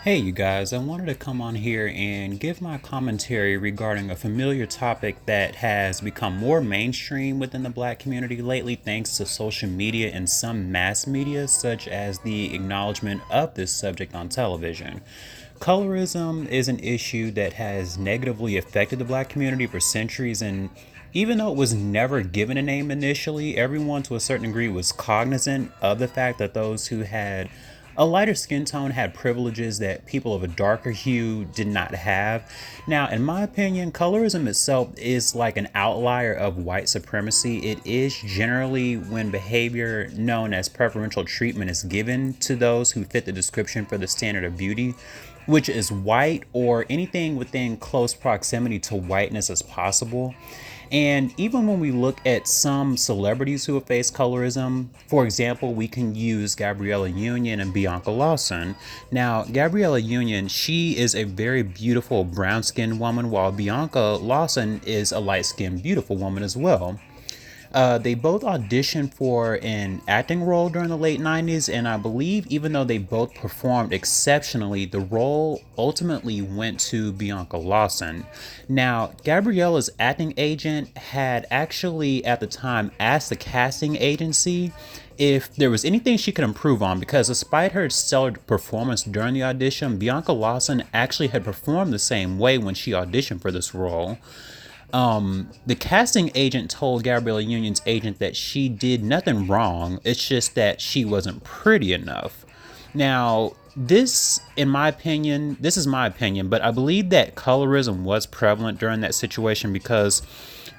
Hey, you guys, I wanted to come on here and give my commentary regarding a familiar topic that has become more mainstream within the black community lately thanks to social media and some mass media, such as the acknowledgement of this subject on television. Colorism is an issue that has negatively affected the black community for centuries, and even though it was never given a name initially, everyone to a certain degree was cognizant of the fact that those who had a lighter skin tone had privileges that people of a darker hue did not have. Now, in my opinion, colorism itself is like an outlier of white supremacy. It is generally when behavior known as preferential treatment is given to those who fit the description for the standard of beauty, which is white or anything within close proximity to whiteness as possible. And even when we look at some celebrities who have faced colorism, for example, we can use Gabriella Union and Bianca Lawson. Now, Gabriella Union, she is a very beautiful brown skinned woman, while Bianca Lawson is a light skinned, beautiful woman as well. They both auditioned for an acting role during the late 90s, and I believe even though they both performed exceptionally, the role ultimately went to Bianca Lawson. Now, Gabriella's acting agent had actually at the time asked the casting agency if there was anything she could improve on, because despite her stellar performance during the audition, Bianca Lawson actually had performed the same way when she auditioned for this role. The casting agent told Gabriella Union's agent that she did nothing wrong. It's just that she wasn't pretty enough. Now, this is my opinion, but I believe that colorism was prevalent during that situation because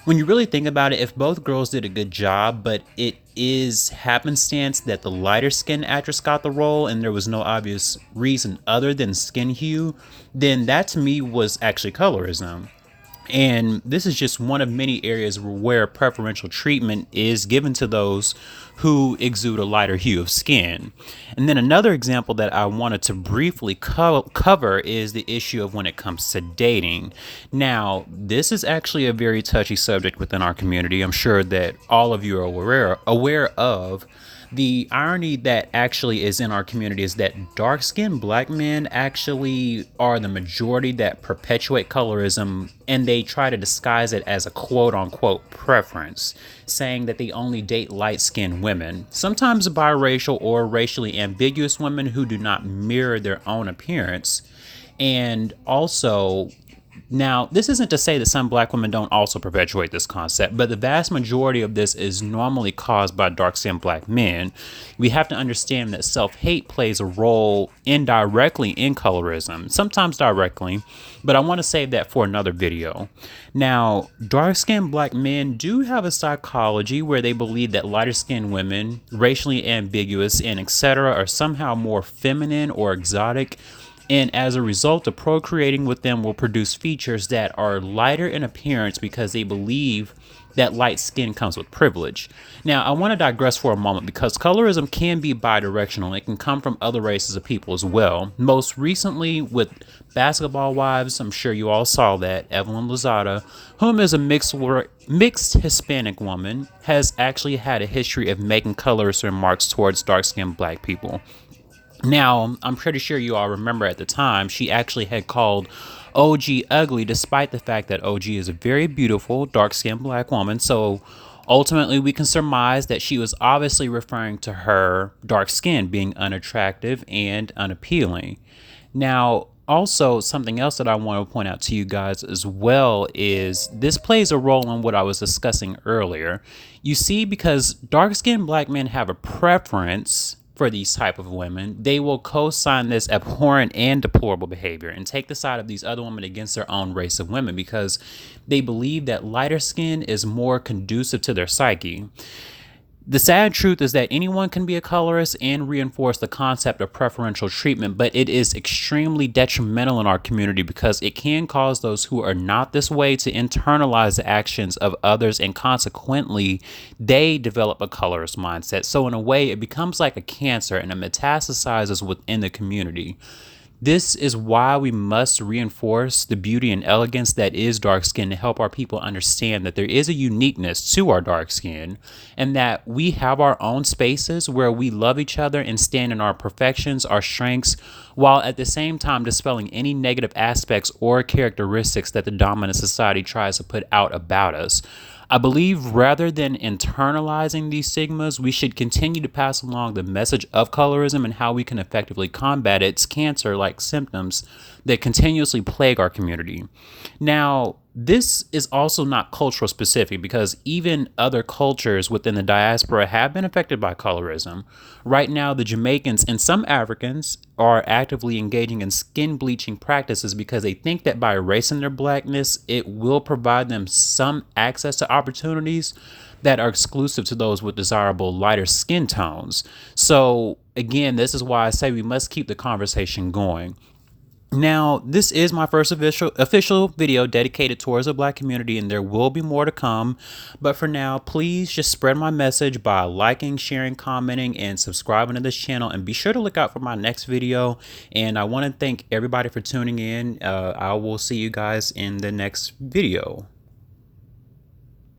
when you really think about it, if both girls did a good job, but it is happenstance that the lighter skinned actress got the role and there was no obvious reason other than skin hue, then that to me was actually colorism. And this is just one of many areas where preferential treatment is given to those who exude a lighter hue of skin. And then another example that I wanted to briefly cover is the issue of when it comes to dating. Now, this is actually a very touchy subject within our community. I'm sure that all of you are aware of. The irony that actually is in our community is that dark skinned black men actually are the majority that perpetuate colorism, and they try to disguise it as a quote unquote preference, saying that they only date light skinned women, sometimes biracial or racially ambiguous women who do not mirror their own appearance. And also, now, this isn't to say that some black women don't also perpetuate this concept, but the vast majority of this is normally caused by dark-skinned black men. We have to understand that self-hate plays a role indirectly in colorism, sometimes directly, but I want to save that for another video. Now, dark-skinned black men do have a psychology where they believe that lighter-skinned women, racially ambiguous, and etc. are somehow more feminine or exotic, and as a result of procreating with them will produce features that are lighter in appearance because they believe that light skin comes with privilege. Now, I want to digress for a moment because colorism can be bidirectional. It can come from other races of people as well. Most recently with Basketball Wives, I'm sure you all saw that, Evelyn Lozada, whom is a mixed Hispanic woman, has actually had a history of making colorist remarks towards dark-skinned black people. Now, I'm pretty sure you all remember at the time, she actually had called OG ugly, despite the fact that OG is a very beautiful, dark-skinned black woman. So ultimately, we can surmise that she was obviously referring to her dark skin being unattractive and unappealing. Now, also, something else that I want to point out to you guys as well is this plays a role in what I was discussing earlier. You see, because dark-skinned black men have a preference for these type of women, they will co-sign this abhorrent and deplorable behavior and take the side of these other women against their own race of women because they believe that lighter skin is more conducive to their psyche. The sad truth is that anyone can be a colorist and reinforce the concept of preferential treatment, but it is extremely detrimental in our community because it can cause those who are not this way to internalize the actions of others, and consequently, they develop a colorist mindset. So in a way, it becomes like a cancer and it metastasizes within the community. This is why we must reinforce the beauty and elegance that is dark skin to help our people understand that there is a uniqueness to our dark skin and that we have our own spaces where we love each other and stand in our perfections, our strengths, while at the same time dispelling any negative aspects or characteristics that the dominant society tries to put out about us. I believe rather than internalizing these stigmas, we should continue to pass along the message of colorism and how we can effectively combat its cancer like symptoms that continuously plague our community. Now, this is also not cultural specific because even other cultures within the diaspora have been affected by colorism. Right now, the Jamaicans and some Africans are actively engaging in skin bleaching practices because they think that by erasing their blackness, it will provide them some access to opportunities that are exclusive to those with desirable lighter skin tones. So, again, this is why I say we must keep the conversation going. Now, this is my first official video dedicated towards the Black community, and there will be more to come. But for now, please just spread my message by liking, sharing, commenting, and subscribing to this channel. And be sure to look out for my next video. And I want to thank everybody for tuning in. I will see you guys in the next video.